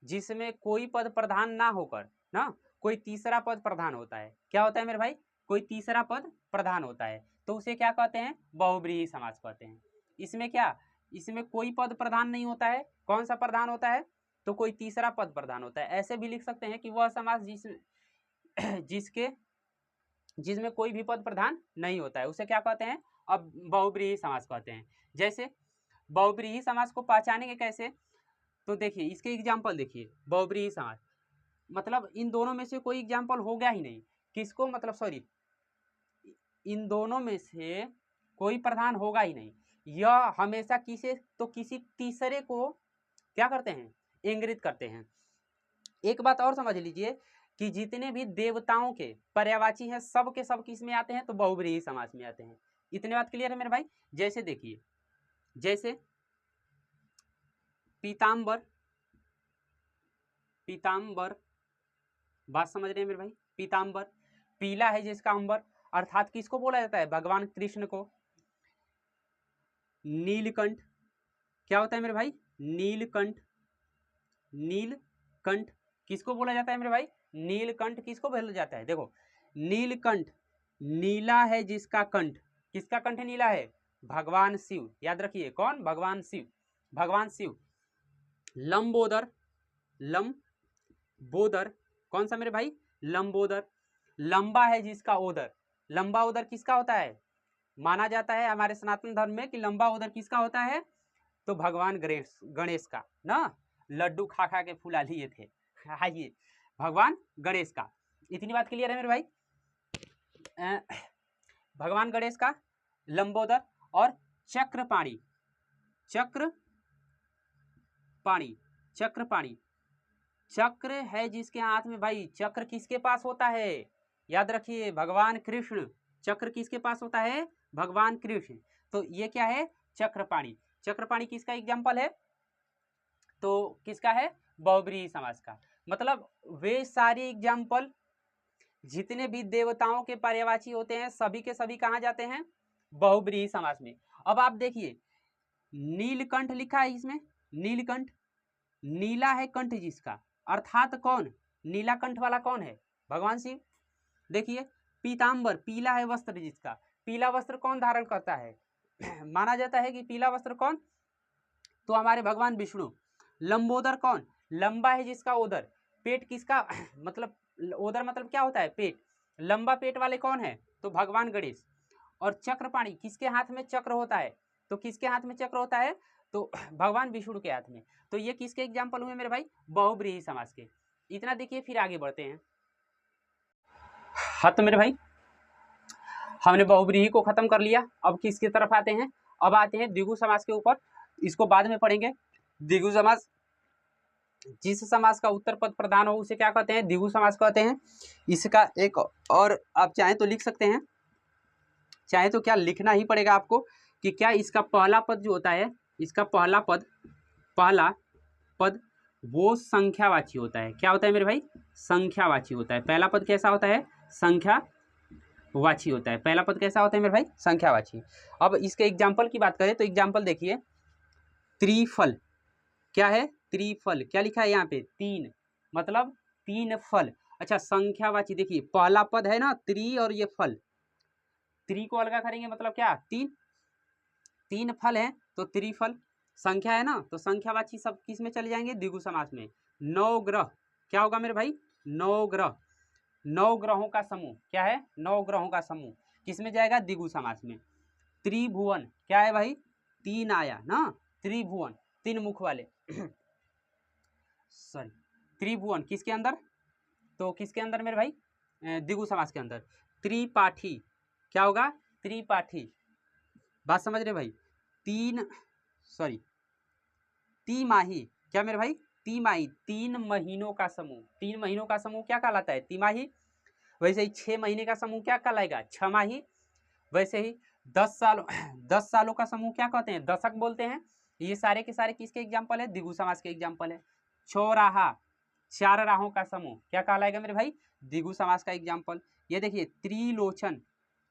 जिसमें कोई पद प्रधान ना होकर ना कोई तीसरा पद प्रधान होता है। क्या होता है मेरे भाई, कोई तीसरा पद प्रधान होता है, तो उसे क्या कहते हैं, बहुब्रीहि समास कहते हैं। इसमें क्या, इसमें कोई पद प्रधान नहीं होता है, कौन सा प्रधान होता है, तो कोई तीसरा पद प्रधान होता है। ऐसे भी लिख सकते हैं कि वह समास जिसमें कोई भी पद प्रधान नहीं होता है, उसे क्या कहते हैं, अब बहुब्रीहि समास कहते हैं। जैसे बहुब्रीहि समास को पहचानेंगे कैसे, तो देखिए इसके एग्जाम्पल देखिए, बहुब्रीहि समास मतलब इन दोनों में से कोई एग्जाम्पल हो गया ही नहीं, किसको मतलब सॉरी, इन दोनों में से कोई प्रधान होगा ही नहीं, यह हमेशा किसे तो किसी तीसरे को क्या करते हैं, इंगित करते हैं। एक बात और समझ लीजिए कि जितने भी देवताओं के पर्यायवाची हैं, सब के सब किस में आते हैं, तो बहुब्रीहि समास में आते हैं। इतने बात क्लियर है मेरे भाई। जैसे देखिए, जैसे पीताम्बर, पीताम्बर बात समझ रहे हैं मेरे भाई, पीताम्बर पीला है जिसका अंबर, अर्थात किसको बोला जाता है, भगवान कृष्ण को। नीलकंठ क्या होता है मेरे भाई, नीलकंठ, नीलकंठ किसको बोला जाता है मेरे भाई, नीलकंठ किसको बोला जाता है, देखो नीलकंठ नीला है जिसका कंठ, किसका कंठ नीला है, भगवान शिव। याद रखिए कौन, भगवान शिव, भगवान शिव। लंबोदर, लंबोदर कौन सा मेरे भाई, लंबोदर। लंबा है जिसका ओदर, लंबा ओदर किसका होता है, माना जाता है हमारे सनातन धर्म में कि लंबा ओदर किसका होता है, तो भगवान गणेश, गणेश का ना, लड्डू खा खा के फुला लिए थे, आइए भगवान गणेश का। इतनी बात क्लियर है मेरे भाई। भगवान गणेश का लंबोदर और चक्रपाणी, चक्रपाणी, चक्रपाणी, चक्र है जिसके हाथ में भाई, चक्र किसके पास होता है, याद रखिए भगवान कृष्ण, चक्र किसके पास होता है, भगवान कृष्ण। तो ये क्या है, चक्रपाणी। चक्रपाणी किसका एग्जाम्पल है, तो किसका है, बहुब्रीहि समास का। मतलब वे सारे एग्जाम्पल जितने भी देवताओं के पर्यायवाची होते हैं सभी के सभी कहाँ जाते हैं, बहुब्रीहि समास में। अब आप देखिए नीलकंठ लिखा है इसमें, नीलकंठ, नीला है कंठ जिसका, अर्थात कौन, नीला कंठ वाला कौन है, भगवान शिव। देखिए पीतांबर, पीला है वस्त्र जिसका, पीला वस्त्र कौन धारण करता है, माना जाता है कि पीला वस्त्र कौन, तो हमारे भगवान विष्णु। लंबोदर कौन, लंबा है जिसका ओदर, पेट किसका मतलब ओदर मतलब क्या होता है, पेट, लंबा पेट वाले कौन है, तो भगवान गणेश। और चक्रपाणी किसके हाथ में चक्र होता है, तो किसके हाथ में चक्र होता है, तो भगवान विष्णु के हाथ में। तो ये किसके एग्जाम्पल हुए मेरे भाई, बहुब्रीहि समास के। इतना देखिए फिर आगे बढ़ते हैं। हाँ तो मेरे भाई हमने बहुब्रीहि को खत्म कर लिया, अब किसकी तरफ आते हैं, अब आते हैं द्विगु समास के ऊपर, इसको बाद में पढ़ेंगे। द्विगु समास, जिस समास का उत्तर पद प्रधान हो उसे क्या कहते हैं, द्विगु समास कहते हैं। इसका एक और आप चाहें तो लिख सकते हैं, चाहे तो क्या लिखना ही पड़ेगा आपको कि क्या इसका पहला पद जो होता है, इसका पहला पद, पहला पद वो संख्यावाची होता है। क्या होता है मेरे भाई, संख्यावाची होता है। पहला पद कैसा होता है, संख्यावाची होता है। पहला पद कैसा होता है मेरे भाई, संख्यावाची। अब इसके एग्जाम्पल की बात करें तो एग्जाम्पल देखिए, त्रिफल, क्या है, त्रिफल, क्या लिखा है यहाँ पे, तीन, मतलब तीन फल। अच्छा संख्यावाची देखिए, पहला पद है ना त्रि और ये फल, त्रि को अलगा करेंगे मतलब क्या, तीन, तीन फल है तो त्रिफल। संख्या है ना तो संख्यावाची सब किस में चले जाएंगे, द्विगु समास में। नौ ग्रह, क्या होगा मेरे भाई, नौ ग्रह, नौ ग्रहों का समूह, क्या है, नौ ग्रहों का समूह किस में जाएगा, द्विगु समास में। त्रिभुवन, क्या है भाई, तीन आया ना, त्रिभुवन तीन मुख वाले सॉरी, त्रिभुवन किसके अंदर, तो किसके अंदर मेरे भाई, द्विगु समास के अंदर। त्रिपाठी, क्या होगा, त्रिपाठी, बात समझ रहे भाई। तीन सॉरी, तिमाही, क्या मेरे भाई, तिमाही, तीन महीनों का समूह, तीन महीनों का समूह क्या कहलाता है, तिमाही। वैसे ही 6 महीने का समूह क्या कहलाएगा, छमाही। वैसे ही 10 सालों 10 सालों का समूह क्या कहते हैं, दशक बोलते हैं। ये सारे के सारे किसके एग्जाम्पल है, द्विगु समास के एग्जाम्पल है। चौराहा, चार राहों का समूह क्या कहलाएगा मेरे भाई, द्विगु समास का एग्जाम्पल। ये देखिए त्रिलोचन,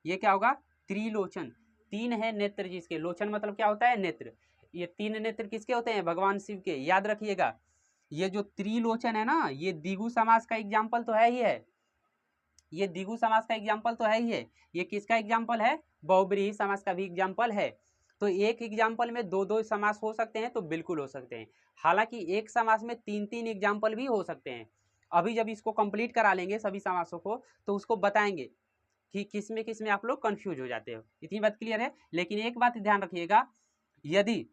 ये क्या होगा, त्रिलोचन, तीन है नेत्र जिसके, लोचन मतलब क्या होता है, नेत्र। ये तीन नेत्र किसके होते हैं, भगवान शिव के, याद रखिएगा। ये जो त्रिलोचन है ना, ये द्विगु समास का एग्जाम्पल तो है ही है, ये द्विगु समास का एग्जाम्पल तो है ही है। ये किसका एग्जाम्पल है, बहुब्रीहि समास का भी एग्जाम्पल है। तो एक एग्जाम्पल में दो दो समास हो सकते हैं, तो बिल्कुल हो सकते हैं। हालांकि एक समास में तीन तीन एग्जाम्पल भी हो सकते हैं। अभी जब इसको कंप्लीट करा लेंगे सभी समासों को तो उसको बताएंगे कि किस में आप लोग कंफ्यूज हो जाते हो। इतनी बात क्लियर है। लेकिन एक बात ध्यान रखिएगा, यदि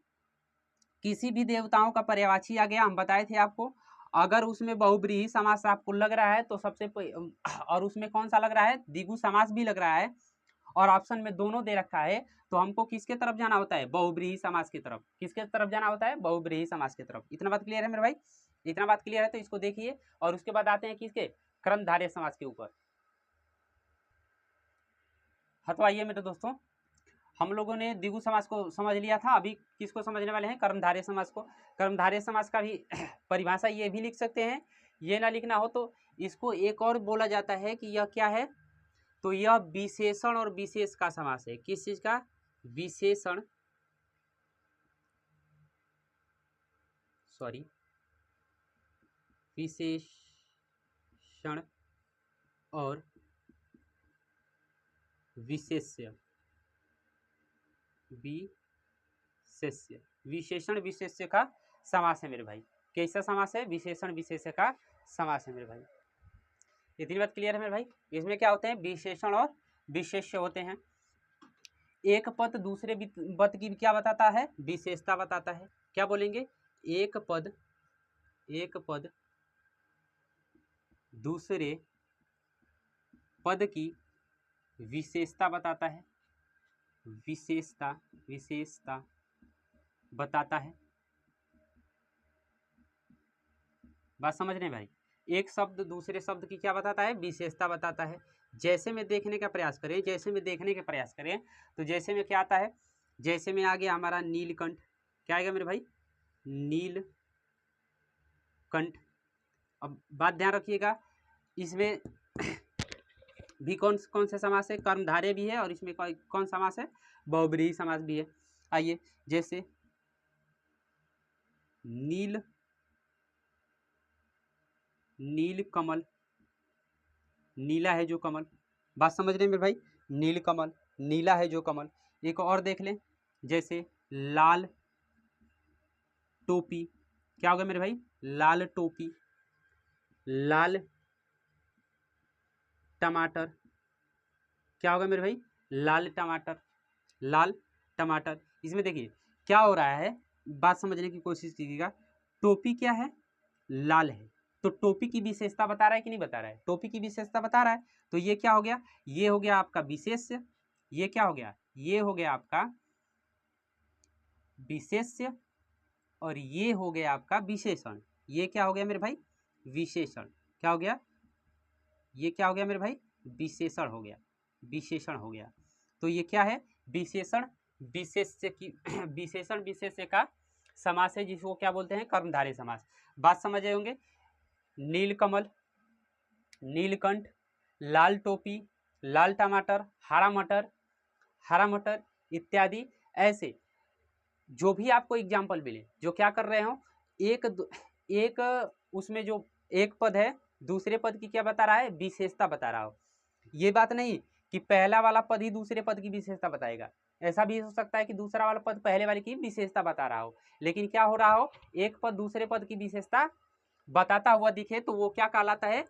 किसी भी देवताओं का पर्यायवाची आ गया, हम बताए थे आपको, अगर उसमें बहुब्रीहि समास आपको लग रहा है तो और उसमें कौन सा लग रहा है, द्विगु समास भी लग रहा है, और ऑप्शन में दोनों दे रखा है, तो हमको किसके तरफ जाना होता है, बहुब्रीहि समास की तरफ। किसके तरफ जाना होता है, बहुब्रीहि समास की तरफ। इतना बात क्लियर है मेरे भाई, इतना बात क्लियर है तो इसको देखिए। और उसके बाद आते हैं किसके, कर्मधारय समास के ऊपर। हाँ तो आइए मेरे दोस्तों, हम लोगों ने द्विगु समास को समझ लिया था, अभी किसको समझने वाले हैं, कर्मधारय समास को। कर्मधारय समास का भी परिभाषा ये भी लिख सकते हैं, ये ना लिखना हो तो इसको एक और बोला जाता है कि यह क्या है, तो यह विशेषण और विशेष का समास है। किस चीज का, विशेषण, सॉरी, विशेषण और विशेष्य, विशेष्य, विशेषण विशेष्य का समास है मेरे भाई। कैसा समास है? विशेषण विशेष्य का समास है मेरे भाई। इतनी बात क्लियर है मेरे भाई। इसमें क्या होते हैं? विशेषण और विशेष्य होते हैं। एक पद दूसरे पद की क्या बताता है? विशेषता बताता है। क्या बोलेंगे? एक पद दूसरे पद की विशेषता बताता है, विशेषता बताता है। बात समझ रहे हैं भाई? एक शब्द दूसरे शब्द की क्या बताता है? विशेषता बताता है। जैसे में देखने का प्रयास करें, तो जैसे में क्या आता है? जैसे में आ गया हमारा नीलकंठ। क्या आएगा मेरे भाई? नीलकंठ। अब बात ध्यान रखिएगा, इसमें भी कौन से समास है? कर्मधारय भी है, और इसमें कौन समास है? बहुब्रीहि समास भी है। आइए, जैसे नील कमल, नीला है जो कमल। बात समझ रहे हैं मेरे भाई? नील कमल, नीला है जो कमल। एक और देख लें, जैसे लाल टोपी। क्या होगा मेरे भाई? लाल टोपी। लाल टमाटर। क्या होगा मेरे भाई? लाल टमाटर। इसमें देखिए क्या हो रहा है, बात समझने की कोशिश कीजिएगा। टोपी क्या है? लाल है। तो टोपी की विशेषता बता रहा है कि नहीं बता रहा है? टोपी की विशेषता बता रहा है। तो ये क्या हो गया? ये हो गया आपका विशेष्य। ये क्या हो गया? ये हो गया आपका विशेष्य, और ये हो गया आपका विशेषण। ये क्या हो गया मेरे भाई? विशेषण। क्या हो गया? ये क्या हो गया मेरे भाई? विशेषण हो गया। तो ये क्या है? विशेषण विशेष्य की विशेषण विशेष्य का समास है, जिसको क्या बोलते हैं? कर्मधारय समास। बात समझ आए होंगे। नीलकमल, नीलकंठ, लाल टोपी, लाल टमाटर, हरा मटर इत्यादि। ऐसे जो भी आपको एग्जाम्पल मिले, जो क्या कर रहे हो, एक उसमें जो एक पद है, दूसरे पद की क्या बता रहा है? विशेषता बता रहा हो। ये बात नहीं कि पहला वाला पद ही दूसरे पद की विशेषता बताएगा। ऐसा भी हो सकता है कि दूसरा वाला पद पहले वाले की विशेषता बता रहा हो, लेकिन क्या हो रहा हो, एक पद दूसरे पद की विशेषता बताता हुआ दिखे तो वो क्या कहलाता है?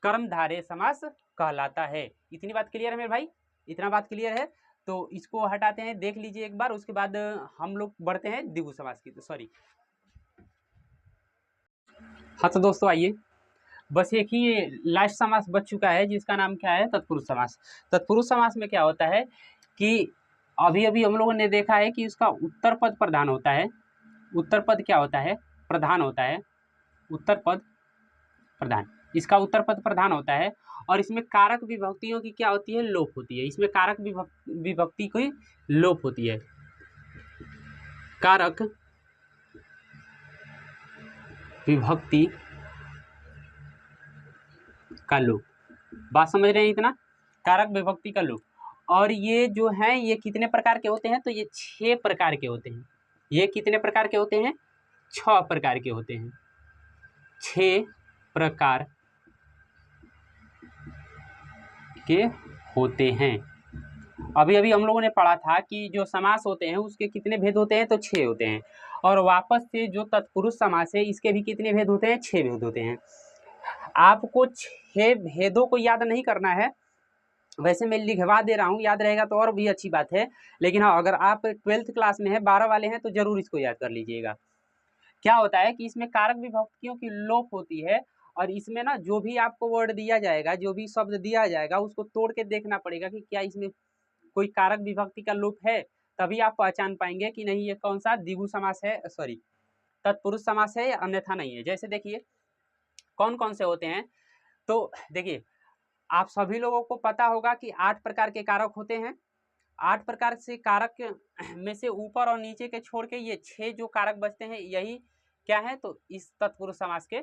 कर्मधारय समास कहलाता है। इतनी बात क्लियर है मेरे भाई? इतना बात क्लियर है तो इसको हटाते हैं, देख लीजिए एक बार, उसके बाद हम लोग बढ़ते हैं द्विगु समास की। सॉरी, हाँ तो दोस्तों आइए, बस एक ही लास्ट समास बच चुका है, जिसका नाम क्या है? तत्पुरुष समास। तत्पुरुष समास में क्या होता है कि अभी अभी हम लोगों ने देखा है कि उसका उत्तर पद प्रधान होता है। उत्तर पद क्या होता है? प्रधान होता है। उत्तर पद प्रधान, इसका उत्तर पद प्रधान होता है। और इसमें कारक विभक्तियों की क्या होती है? लोप होती है। इसमें कारक विभक्ति की लोप होती है। कारक विभक्ति का लोप। बात समझ रहे हैं? इतना कारक विभक्ति का लोप। और ये जो है ये कितने प्रकार के होते हैं? तो ये 6 प्रकार के होते हैं। ये कितने प्रकार के होते हैं? 6 प्रकार के होते हैं। 6 प्रकार के होते हैं। अभी अभी हम लोगों ने पढ़ा था कि जो समास होते हैं उसके कितने भेद होते हैं? तो 6 होते हैं। और वापस से जो तत्पुरुष समास है इसके भी कितने भेद होते हैं? 6 भेद होते हैं। आपको 6 भेदों को याद नहीं करना है, वैसे मैं लिखवा दे रहा हूँ, याद रहेगा तो और भी अच्छी बात है। लेकिन हाँ, अगर आप 12th क्लास में हैं, 12 वाले हैं, तो जरूर इसको याद कर लीजिएगा। क्या होता है कि इसमें कारक विभक्तियों की लोप होती है, और इसमें ना जो भी आपको वर्ड दिया जाएगा, जो भी शब्द दिया जाएगा, उसको तोड़ के देखना पड़ेगा कि क्या इसमें कोई कारक विभक्ति का लोप है। तभी आप पहचान पाएंगे कि नहीं ये कौन सा द्विगु समास है, सॉरी तत्पुरुष समास है, या अन्यथा नहीं है। जैसे देखिए कौन कौन से होते हैं, तो देखिए आप सभी लोगों को पता होगा कि 8 प्रकार के कारक होते हैं। 8 प्रकार से कारक में से ऊपर और नीचे के छोड़ के ये 6 जो कारक बचते हैं, यही क्या है? तो इस तत्पुरुष समास के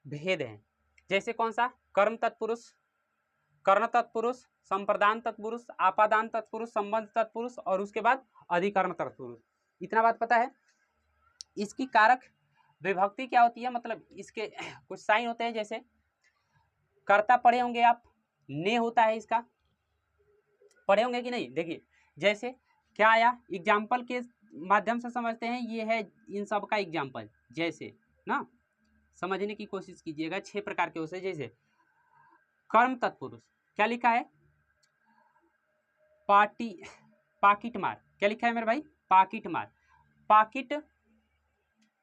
भेद हैं। जैसे कौन सा? कर्म तत्पुरुष, कर्ण तत्पुरुष, संप्रदान तत्पुरुष, आपादान तत्पुरुष, संबंध तत्पुरुष, और उसके बाद अधिकरण तत्पुरुष। इतना बात पता है? इसकी कारक विभक्ति क्या होती है, मतलब इसके कुछ साइन होते हैं। जैसे कर्ता पढ़े होंगे आप, ने होता है इसका, पढ़े होंगे कि नहीं? देखिए जैसे क्या आया, एग्जाम्पल के माध्यम से समझते हैं। ये है इन सब का एग्जाम्पल। जैसे ना, समझने की कोशिश कीजिएगा। 6 प्रकार के होते, जैसे कर्म तत्पुरुष क्या लिखा है, पाकिट मार, क्या लिखा है मेरे भाई, पाकिट मार, पाकिट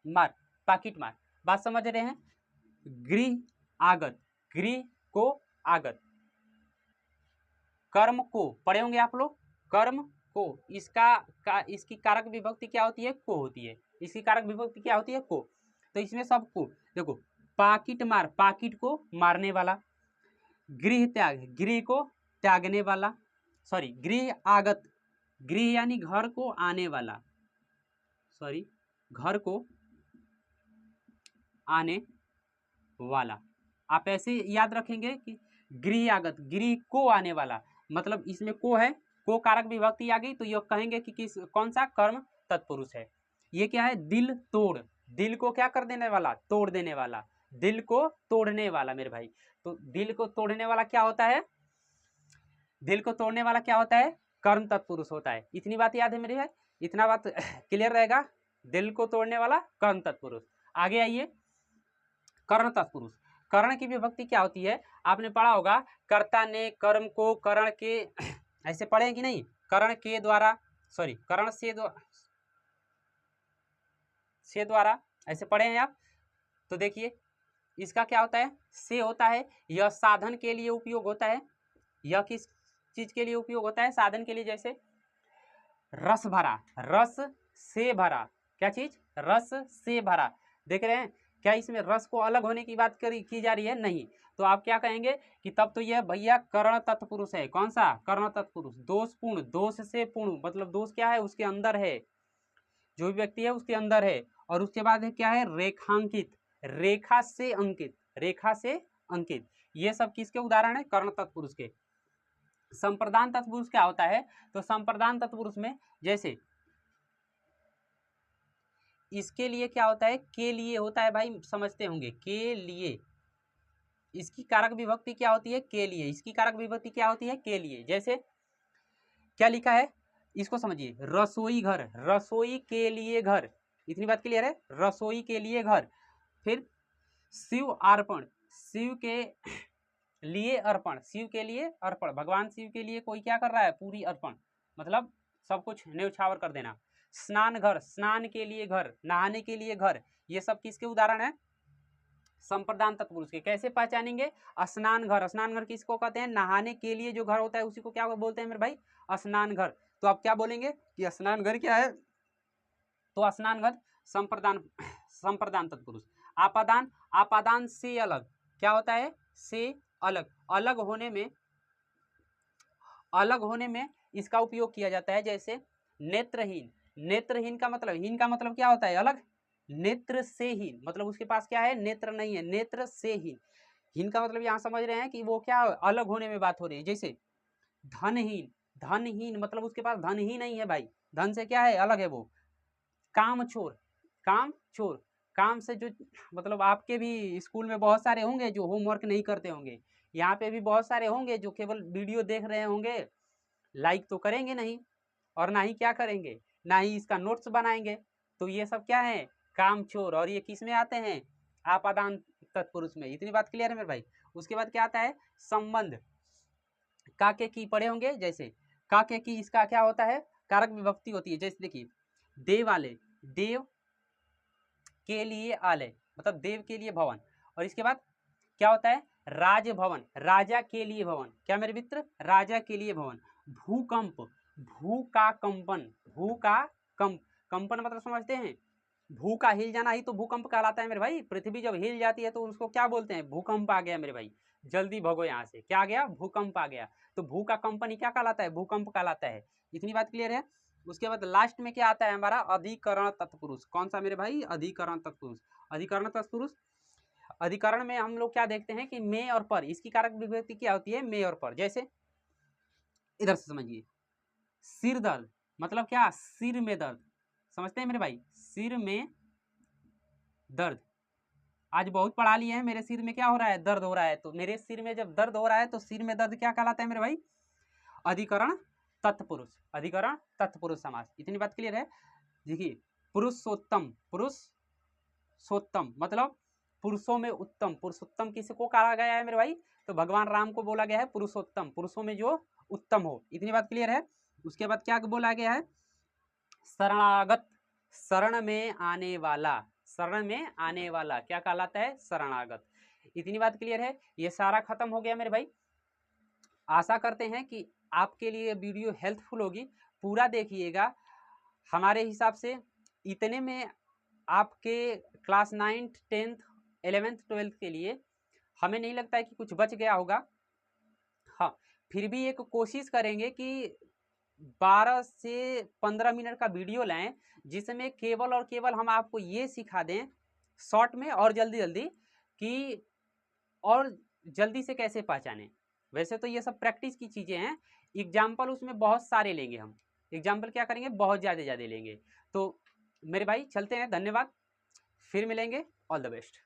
मार, पाकिट मार, बात समझ रहे हैं। गृह आगत, गृह को आगत, कर्म को पढ़े होंगे आप लोग, कर्म को, इसकी कारक विभक्ति क्या होती है, को होती है, इसकी कारक विभक्ति क्या होती है, को। तो इसमें सब को देखो, पाकिट मार, पाकिट को मारने वाला, गृह त्याग, गृह को त्यागने वाला, सॉरी गृह आगत, गृह यानी घर को आने वाला, सॉरी घर को आने वाला। आप ऐसे याद रखेंगे कि गृह आगत, गृह को आने वाला, मतलब इसमें को है, को कारक विभक्ति आ गई तो ये कहेंगे कि किस, कौन सा, कर्म तत्पुरुष है। ये क्या है, दिल तोड़, दिल को क्या कर देने वाला, तोड़ देने वाला, दिल को तोड़ने वाला मेरे भाई। तो दिल को तोड़ने वाला क्या होता है, दिल को तोड़ने वाला क्या होता है, कर्म तत्पुरुष होता है। इतनी बात याद है मेरे भाई, इतना बात क्लियर रहेगा, दिल को तोड़ने वाला कर्म तत्पुरुष। आगे आइए, कर्ण तत्पुरुष, कर्ण की विभक्ति क्या होती है, आपने पढ़ा होगा, कर्ता ने कर्म को कर्ण के, ऐसे पढ़े कि नहीं, कर्ण के द्वारा, सॉरी कर्ण से द्वारा, ऐसे पढ़े हैं आप। तो देखिए इसका क्या होता है, से होता है, यह साधन के लिए उपयोग होता है, यह किस चीज के लिए उपयोग होता है, साधन के लिए, जैसे रस भरा, रस से भरा, क्या चीज, रस से भरा, देख रहे हैं, क्या इसमें रस को अलग होने की बात की जा रही है, नहीं। तो आप क्या कहेंगे कि तब तो यह भैया कर्ण तत्पुरुष है, कौन सा, कर्ण तत्पुरुष, दोषपूर्ण, दोष से पूर्ण, मतलब दोष क्या है, उसके अंदर है, जो भी व्यक्ति है उसके अंदर है। और उसके बाद क्या है, रेखांकित, रेखा से अंकित, रेखा से अंकित, ये सब किसके उदाहरण है, कर्ण तत्पुरुष के। संप्रदान तत्पुरुष क्या होता है, तो संप्रदान तत्पुरुष में जैसे इसके लिए क्या होता है, के लिए होता है भाई, समझते होंगे, के लिए, इसकी कारक विभक्ति क्या होती है, के लिए, इसकी कारक विभक्ति क्या होती है, के लिए। जैसे क्या लिखा है, इसको समझिए, रसोई घर, रसोई के लिए घर, इतनी बात क्लियर है, रसोई के लिए घर। फिर शिव अर्पण, शिव के लिए अर्पण, शिव के लिए अर्पण, भगवान शिव के लिए कोई क्या कर रहा है, पूरी अर्पण, मतलब सब कुछ न्यौछावर कर देना। स्नान घर, स्नान के लिए घर, नहाने के लिए घर, ये सब किसके उदाहरण है, संप्रदान तत्पुरुष के। कैसे पहचानेंगे, स्नान घर, स्नान घर किसको कहते हैं, नहाने के लिए जो घर होता है उसी को क्या बोलते हैं मेरे भाई, स्नान घर। तो आप क्या बोलेंगे कि स्नान घर क्या है, तो स्नान घर संप्रदान तत्पुरुष। आपादान, आपादान से अलग, क्या होता है, से अलग, अलग होने में इसका उपयोग किया जाता है। जैसे नेत्रहीन, नेत्रहीन का मतलब, हीन का मतलब क्या होता है, अलग, नेत्र से हीन, मतलब उसके पास क्या है, नेत्र नहीं है, नेत्र से हीन। हीन का मतलब यहाँ समझ रहे हैं कि वो क्या, अलग होने में बात हो रही है। जैसे धनहीन, धनहीन मतलब उसके पास धन ही नहीं है भाई, धन से क्या है, अलग है वो। काम चोर, काम चोर, काम से जो, मतलब आपके भी स्कूल में बहुत सारे होंगे जो होमवर्क नहीं करते होंगे, यहाँ पे भी बहुत सारे होंगे जो केवल वीडियो देख रहे होंगे, लाइक तो करेंगे नहीं, और ना ही क्या करेंगे, ना ही इसका नोट्स बनाएंगे। तो ये सब क्या है, काम चोर, और ये किस में आते हैं, आपादान तत्पुरुष में। इतनी बात क्लियर है मेरे भाई। उसके बाद क्या आता है, संबंध, काके की पढ़े होंगे, जैसे काके की, इसका क्या होता है, कारक विभक्ति होती है। जैसे देखिए देवालय, देव के लिए आलय, मतलब देव के लिए भवन। और इसके बाद क्या होता है, राजभवन, राजा के लिए भवन, क्या मेरे मित्र, राजा के लिए भवन। भूकंप, भू का कंपन, भू का कंपन मतलब समझते हैं, भू का हिल जाना ही तो भूकंप कहलाता है मेरे भाई। पृथ्वी जब हिल जाती है तो उसको क्या बोलते हैं, भूकंप आ गया मेरे भाई, जल्दी भगो यहाँ से, क्या आ गया, भूकंप आ गया। तो भू का कंपन ही क्या कहलाता है, भूकंप कहलाता है। इतनी बात क्लियर है। उसके बाद लास्ट में क्या आता है हमारा, अधिकरण तत्पुरुष। कौन सा मेरे भाई, अधिकरण तत्पुरुष। अधिकरण तत्पुरुष, अधिकरण में हम लोग क्या देखते हैं कि में और पर, इसकी कारक विभक्ति क्या होती है, में और पर। जैसे इधर से समझिए, सिर दर्द मतलब क्या, सिर में दर्द, समझते हैं मेरे भाई, सिर में दर्द। आज बहुत पढ़ा लिए हैं, मेरे सिर में क्या हो रहा है, दर्द हो रहा है। तो मेरे सिर में जब दर्द हो रहा है तो सिर में दर्द क्या कहलाता है मेरे भाई, अधिकरण तत्पुरुष, अधिकरण तत्पुरुष समास। इतनी बात क्लियर है। देखिए पुरुषोत्तम, पुरुष पुरुषोत्तम, मतलब पुरुषों में उत्तम। पुरुषोत्तम किसको कहा गया है मेरे भाई? तो भगवान राम को बोला गया है पुरुषोत्तम, पुरुषों में जो उत्तम हो। इतनी बात क्लियर है। उसके बाद क्या बोला गया है? शरणागत, शरण में आने वाला, शरण में आने वाला क्या कहलाता है? शरणागत। इतनी बात क्लियर है। ये सारा खत्म हो गया मेरे भाई। आशा करते हैं कि आपके लिए वीडियो हेल्पफुल होगी, पूरा देखिएगा। हमारे हिसाब से इतने में आपके class 9th 10th 11th 12th के लिए हमें नहीं लगता है कि कुछ बच गया होगा। हाँ, फिर भी एक कोशिश करेंगे कि 12 से 15 मिनट का वीडियो लाएं, जिसमें केवल और केवल हम आपको ये सिखा दें शॉर्ट में और जल्दी जल्दी कि और जल्दी से कैसे पहचानें। वैसे तो ये सब प्रैक्टिस की चीज़ें हैं, एग्जाम्पल उसमें बहुत सारे लेंगे हम। एग्जाम्पल क्या करेंगे? बहुत ज़्यादा लेंगे। तो मेरे भाई चलते हैं, धन्यवाद, फिर मिलेंगे, ऑल द बेस्ट।